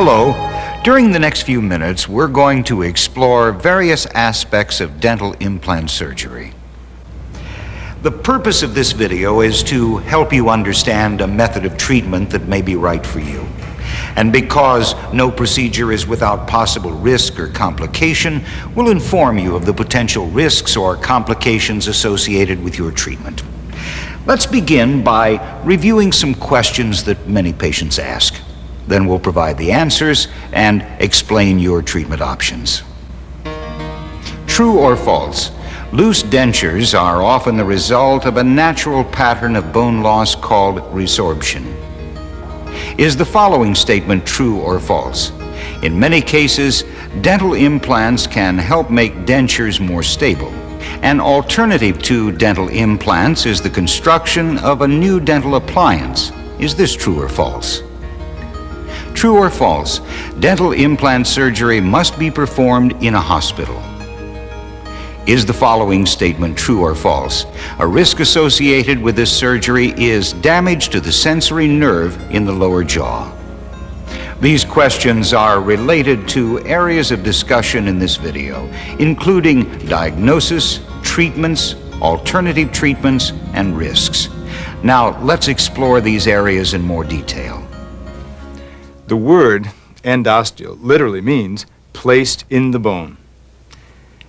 Hello. During the next few minutes, we're going to explore various aspects of dental implant surgery. The purpose of this video is to help you understand a method of treatment that may be right for you. And because no procedure is without possible risk or complication, we'll inform you of the potential risks or complications associated with your treatment. Let's begin by reviewing some questions that many patients ask. Then we'll provide the answers and explain your treatment options. True or false? Loose dentures are often the result of a natural pattern of bone loss called resorption. Is the following statement true or false? In many cases, dental implants can help make dentures more stable. An alternative to dental implants is the construction of a new dental appliance. Is this true or false? True or false? Dental implant surgery must be performed in a hospital. Is the following statement true or false? A risk associated with this surgery is damage to the sensory nerve in the lower jaw. These questions are related to areas of discussion in this video, including diagnosis, treatments, alternative treatments, and risks. Now, let's explore these areas in more detail. The word endosteo literally means placed in the bone.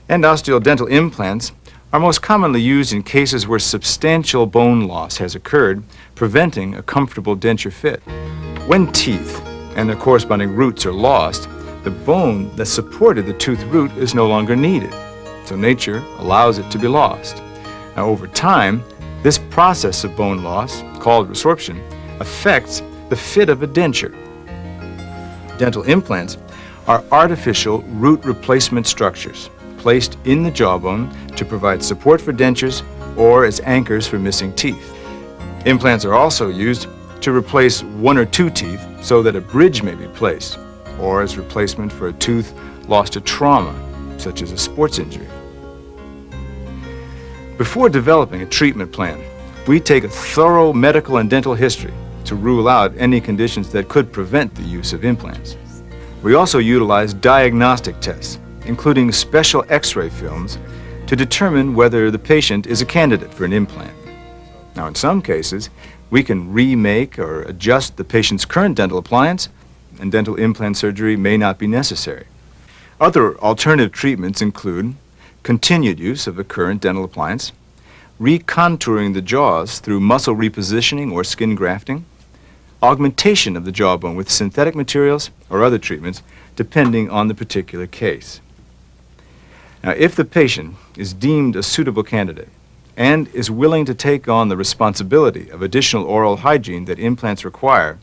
Endosteal dental implants are most commonly used in cases where substantial bone loss has occurred, preventing a comfortable denture fit. When teeth and their corresponding roots are lost, the bone that supported the tooth root is no longer needed, so nature allows it to be lost. Now, over time, this process of bone loss, called resorption, affects the fit of a denture. Dental implants are artificial root replacement structures placed in the jawbone to provide support for dentures or as anchors for missing teeth. Implants are also used to replace one or two teeth so that a bridge may be placed, or as replacement for a tooth lost to trauma, such as a sports injury. Before developing a treatment plan, we take a thorough medical and dental history to rule out any conditions that could prevent the use of implants. We also utilize diagnostic tests, including special X-ray films, to determine whether the patient is a candidate for an implant. Now, in some cases, we can remake or adjust the patient's current dental appliance, and dental implant surgery may not be necessary. Other alternative treatments include continued use of a current dental appliance, recontouring the jaws through muscle repositioning or skin grafting, augmentation of the jawbone with synthetic materials or other treatments, depending on the particular case. Now, if the patient is deemed a suitable candidate and is willing to take on the responsibility of additional oral hygiene that implants require,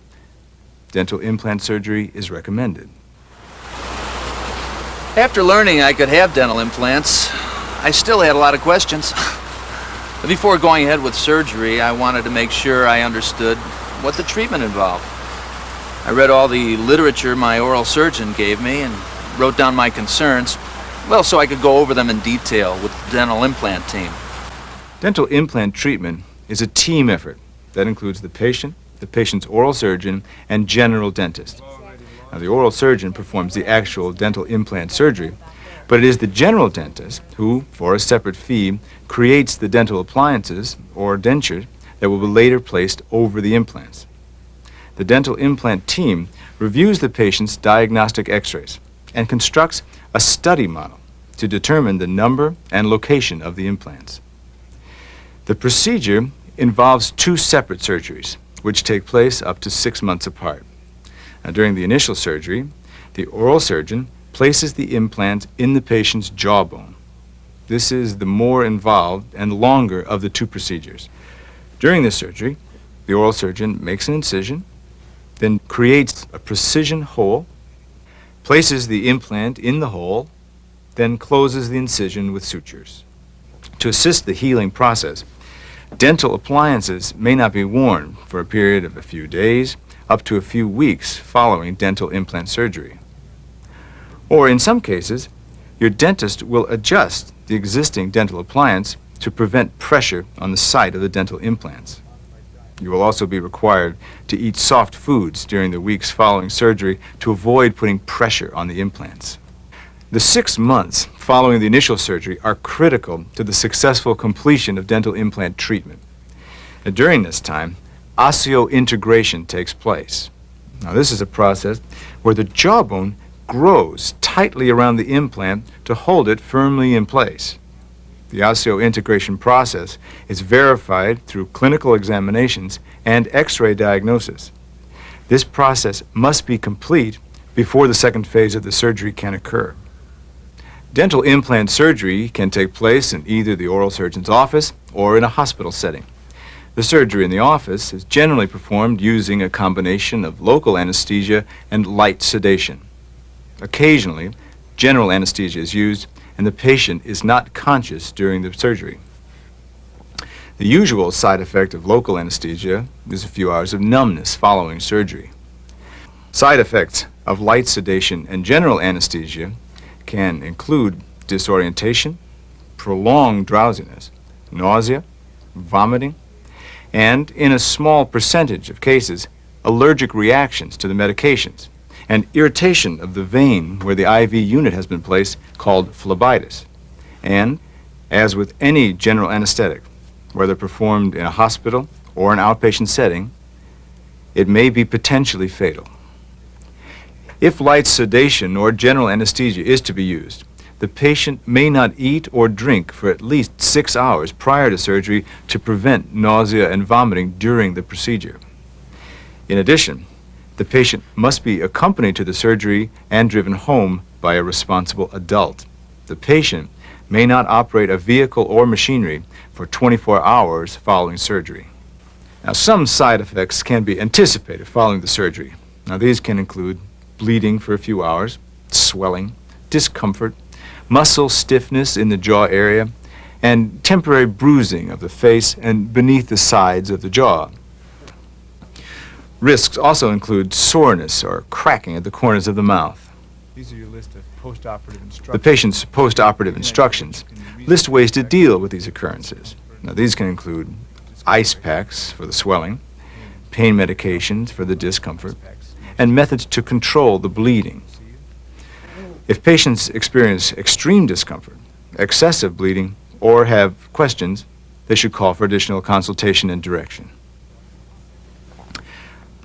dental implant surgery is recommended. After learning I could have dental implants, I still had a lot of questions. Before going ahead with surgery, I wanted to make sure I understood what the treatment involved. I read all the literature my oral surgeon gave me and wrote down my concerns, well, so I could go over them in detail with the dental implant team. Dental implant treatment is a team effort that includes the patient's oral surgeon, and general dentist. Now, the oral surgeon performs the actual dental implant surgery, but it is the general dentist who, for a separate fee, creates the dental appliances or dentures that will be later placed over the implants. The dental implant team reviews the patient's diagnostic X-rays and constructs a study model to determine the number and location of the implants. The procedure involves two separate surgeries, which take place up to 6 months apart. Now, during the initial surgery, the oral surgeon places the implant in the patient's jawbone. This is the more involved and longer of the two procedures. During this surgery, the oral surgeon makes an incision, then creates a precision hole, places the implant in the hole, then closes the incision with sutures. To assist the healing process, dental appliances may not be worn for a period of a few days up to a few weeks following dental implant surgery. Or in some cases, your dentist will adjust the existing dental appliance to prevent pressure on the site of the dental implants. You will also be required to eat soft foods during the weeks following surgery to avoid putting pressure on the implants. The 6 months following the initial surgery are critical to the successful completion of dental implant treatment. And during this time, osseointegration takes place. Now, this is a process where the jawbone grows tightly around the implant to hold it firmly in place. The osseointegration process is verified through clinical examinations and X-ray diagnosis. This process must be complete before the second phase of the surgery can occur. Dental implant surgery can take place in either the oral surgeon's office or in a hospital setting. The surgery in the office is generally performed using a combination of local anesthesia and light sedation. Occasionally, general anesthesia is used and the patient is not conscious during the surgery. The usual side effect of local anesthesia is a few hours of numbness following surgery. Side effects of light sedation and general anesthesia can include disorientation, prolonged drowsiness, nausea, vomiting, and, in a small percentage of cases, allergic reactions to the medications, and irritation of the vein where the IV unit has been placed, called phlebitis. And, as with any general anesthetic, whether performed in a hospital or an outpatient setting, it may be potentially fatal. If light sedation or general anesthesia is to be used, the patient may not eat or drink for at least 6 hours prior to surgery to prevent nausea and vomiting during the procedure. In addition, the patient must be accompanied to the surgery and driven home by a responsible adult. The patient may not operate a vehicle or machinery for 24 hours following surgery. Now, some side effects can be anticipated following the surgery. Now, these can include bleeding for a few hours, swelling, discomfort, muscle stiffness in the jaw area, and temporary bruising of the face and beneath the sides of the jaw. Risks also include soreness or cracking at the corners of the mouth. These are your list of post-operative instructions. The patient's post-operative instructions list ways to deal with these occurrences. Now, these can include ice packs for the swelling, pain medications for the discomfort, and methods to control the bleeding. If patients experience extreme discomfort, excessive bleeding, or have questions, they should call for additional consultation and direction.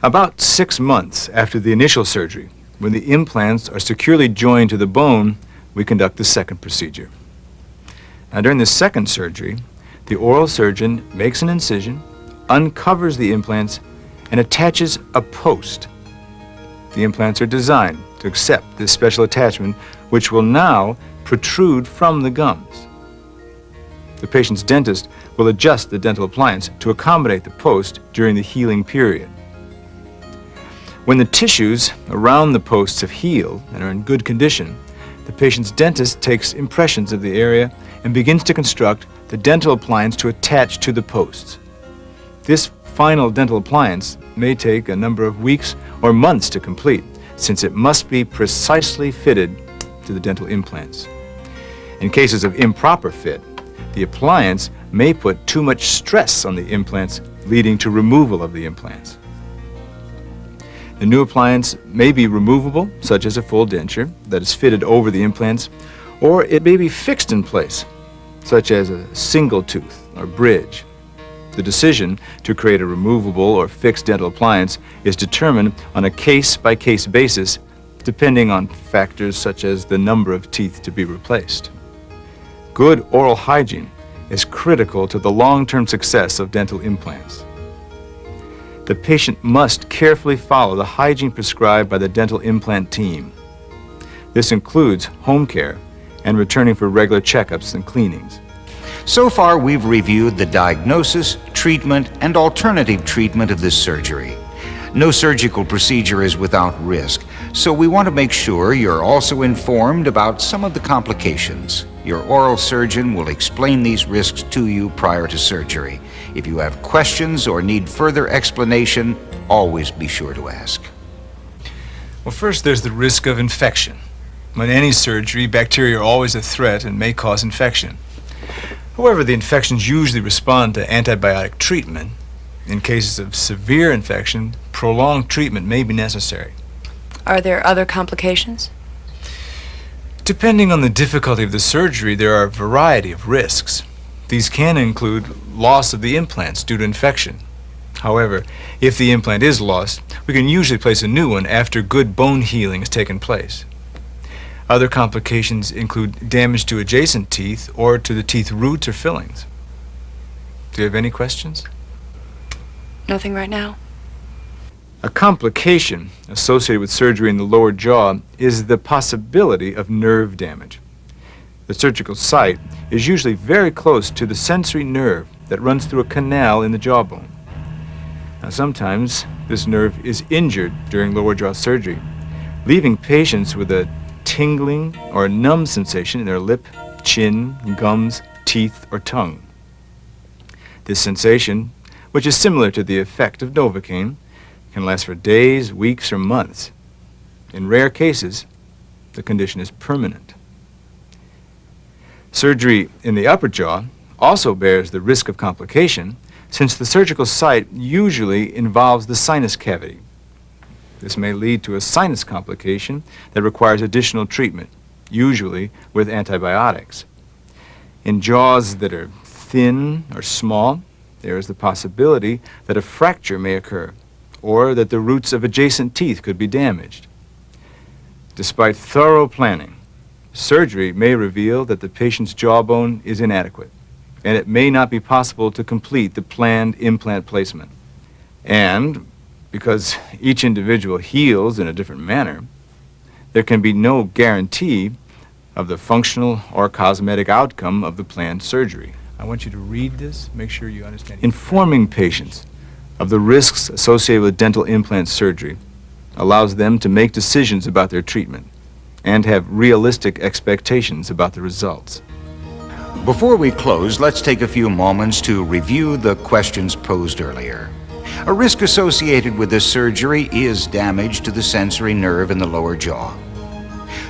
About 6 months after the initial surgery, when the implants are securely joined to the bone, we conduct the second procedure. Now, during the second surgery, the oral surgeon makes an incision, uncovers the implants, and attaches a post. The implants are designed to accept this special attachment, which will now protrude from the gums. The patient's dentist will adjust the dental appliance to accommodate the post during the healing period. When the tissues around the posts have healed and are in good condition, the patient's dentist takes impressions of the area and begins to construct the dental appliance to attach to the posts. This final dental appliance may take a number of weeks or months to complete, since it must be precisely fitted to the dental implants. In cases of improper fit, the appliance may put too much stress on the implants, leading to removal of the implants. The new appliance may be removable, such as a full denture that is fitted over the implants, or it may be fixed in place, such as a single tooth or bridge. The decision to create a removable or fixed dental appliance is determined on a case-by-case basis, depending on factors such as the number of teeth to be replaced. Good oral hygiene is critical to the long-term success of dental implants. The patient must carefully follow the hygiene prescribed by the dental implant team. This includes home care and returning for regular checkups and cleanings. So far, we've reviewed the diagnosis, treatment, and alternative treatment of this surgery. No surgical procedure is without risk, so we want to make sure you're also informed about some of the complications. Your oral surgeon will explain these risks to you prior to surgery. If you have questions or need further explanation, always be sure to ask. Well, first there's the risk of infection. In any surgery, bacteria are always a threat and may cause infection. However, the infections usually respond to antibiotic treatment, In cases of severe infection, prolonged treatment may be necessary. Are there other complications? Depending on the difficulty of the surgery, there are a variety of risks. These can include loss of the implants due to infection. However, if the implant is lost, we can usually place a new one after good bone healing has taken place. Other complications include damage to adjacent teeth or to the teeth roots or fillings. Do you have any questions? Nothing right now. A complication associated with surgery in the lower jaw is the possibility of nerve damage. The surgical site is usually very close to the sensory nerve that runs through a canal in the jawbone. Now, sometimes this nerve is injured during lower jaw surgery, leaving patients with a tingling or numb sensation in their lip, chin, gums, teeth, or tongue. This sensation, which is similar to the effect of Novocaine, can last for days, weeks, or months. In rare cases, the condition is permanent. Surgery in the upper jaw also bears the risk of complication, since the surgical site usually involves the sinus cavity. This may lead to a sinus complication that requires additional treatment, usually with antibiotics. In jaws that are thin or small, there is the possibility that a fracture may occur, or that the roots of adjacent teeth could be damaged. Despite thorough planning, surgery may reveal that the patient's jawbone is inadequate, and it may not be possible to complete the planned implant placement. And because each individual heals in a different manner, there can be no guarantee of the functional or cosmetic outcome of the planned surgery. I want you to read this, make sure you understand. Informing patients of the risks associated with dental implant surgery allows them to make decisions about their treatment and have realistic expectations about the results. Before we close, let's take a few moments to review the questions posed earlier. A risk associated with this surgery is damage to the sensory nerve in the lower jaw.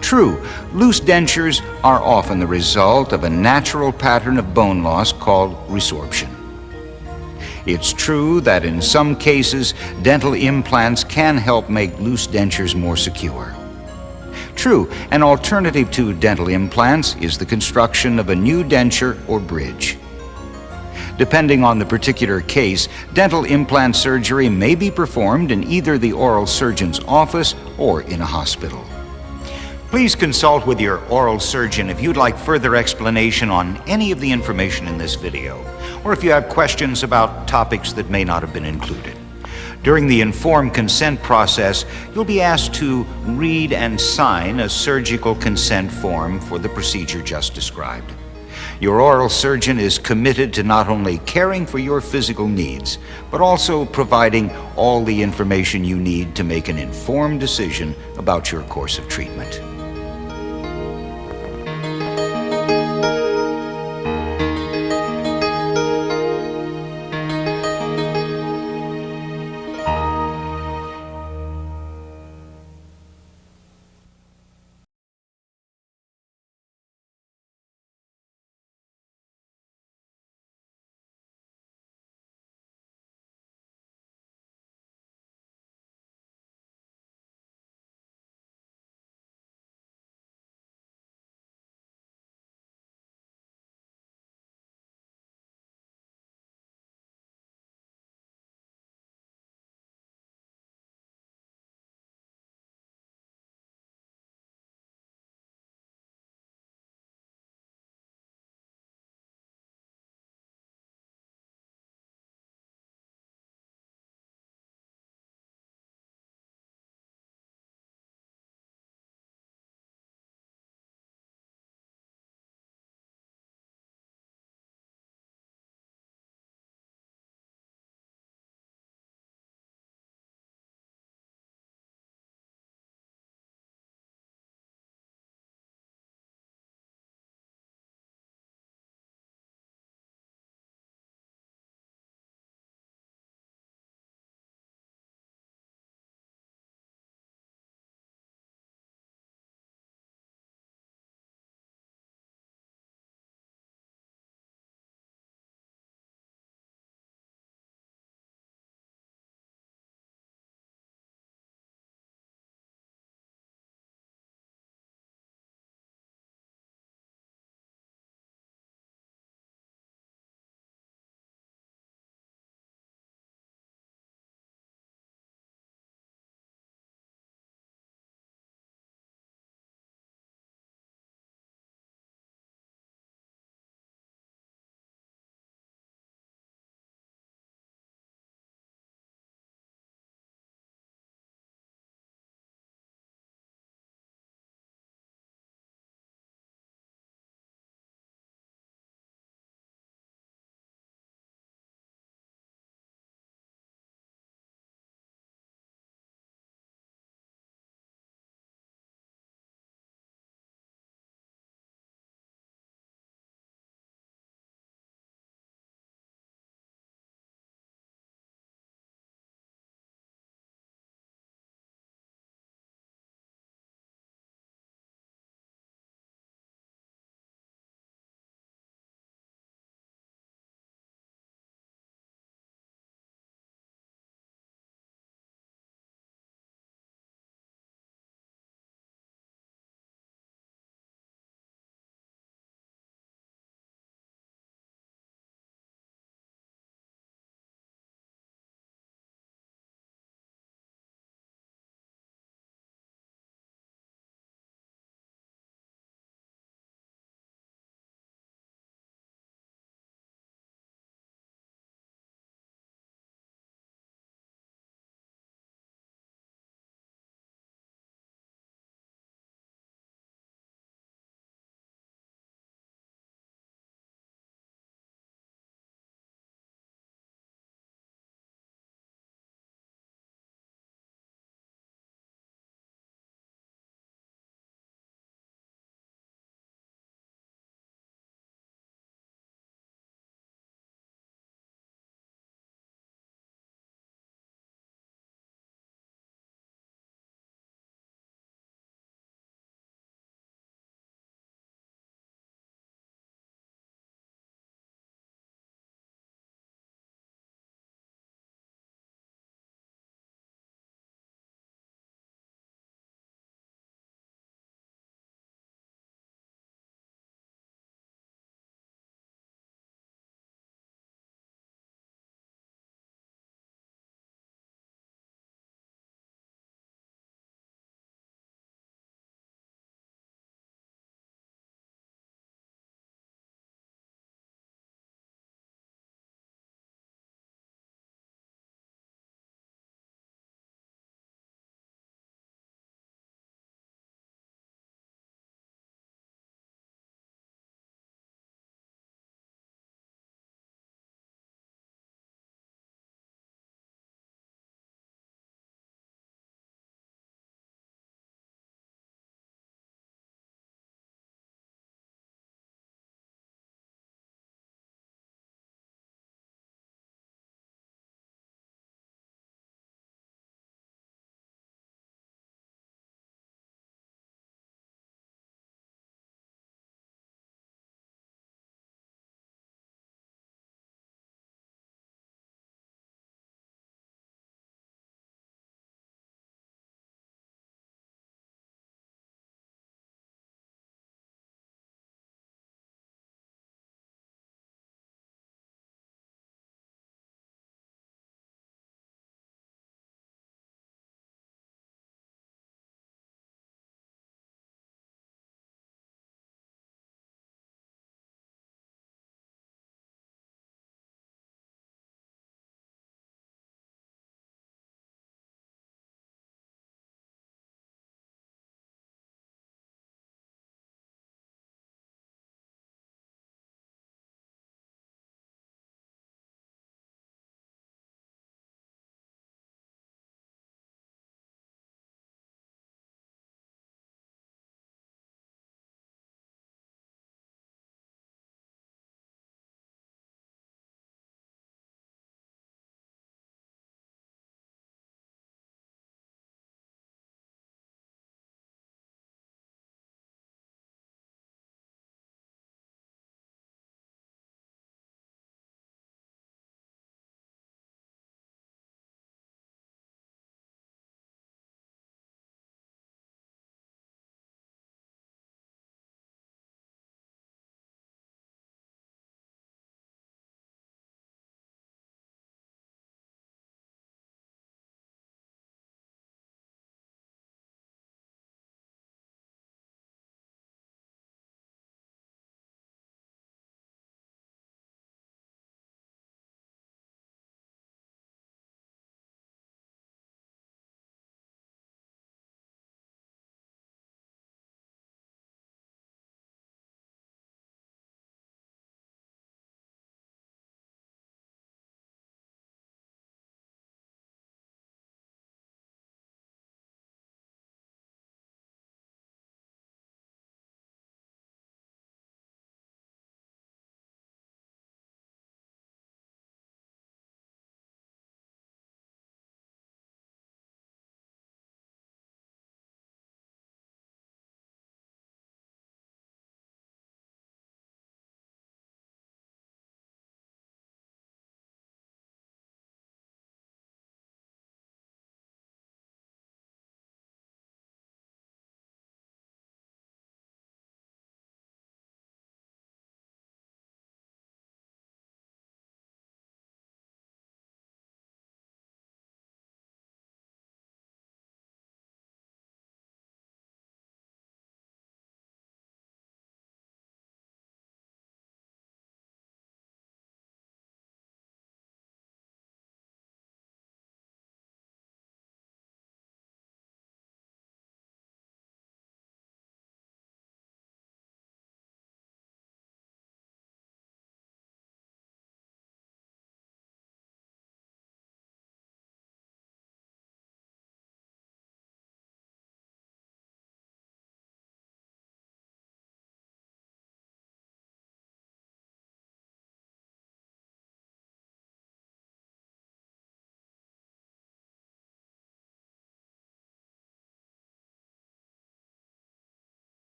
True, loose dentures are often the result of a natural pattern of bone loss called resorption. It's true that in some cases, dental implants can help make loose dentures more secure. True, an alternative to dental implants is the construction of a new denture or bridge. Depending on the particular case, dental implant surgery may be performed in either the oral surgeon's office or in a hospital. Please consult with your oral surgeon if you'd like further explanation on any of the information in this video, or if you have questions about topics that may not have been included. During the informed consent process, you'll be asked to read and sign a surgical consent form for the procedure just described. Your oral surgeon is committed to not only caring for your physical needs, but also providing all the information you need to make an informed decision about your course of treatment.